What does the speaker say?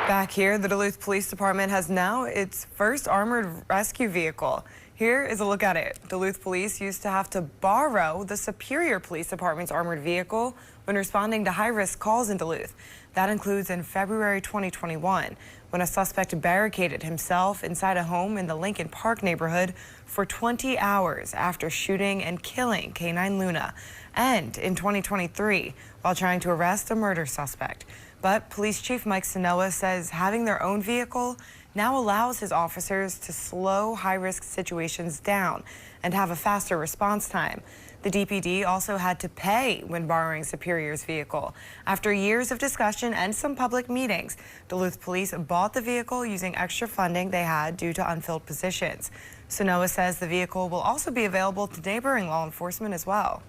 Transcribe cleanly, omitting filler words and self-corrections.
Back here, the Duluth Police Department has now its first armored rescue vehicle. Here is a look at it. Duluth Police used to have to borrow the Superior Police Department's armored vehicle when responding to high-risk calls in Duluth. That includes in February 2021, when a suspect barricaded himself inside a home in the Lincoln Park neighborhood for 20 hours after shooting and killing K-9 Luna, and in 2023, while trying to arrest a murder suspect. But Police Chief Mike Sanoa says having their own vehicle now allows his officers to slow high-risk situations down and have a faster response time. The DPD also had to pay when borrowing Superior's vehicle. After years of discussion and some public meetings, Duluth Police bought the vehicle using extra funding they had due to unfilled positions. Sanoa says the vehicle will also be available to neighboring law enforcement as well.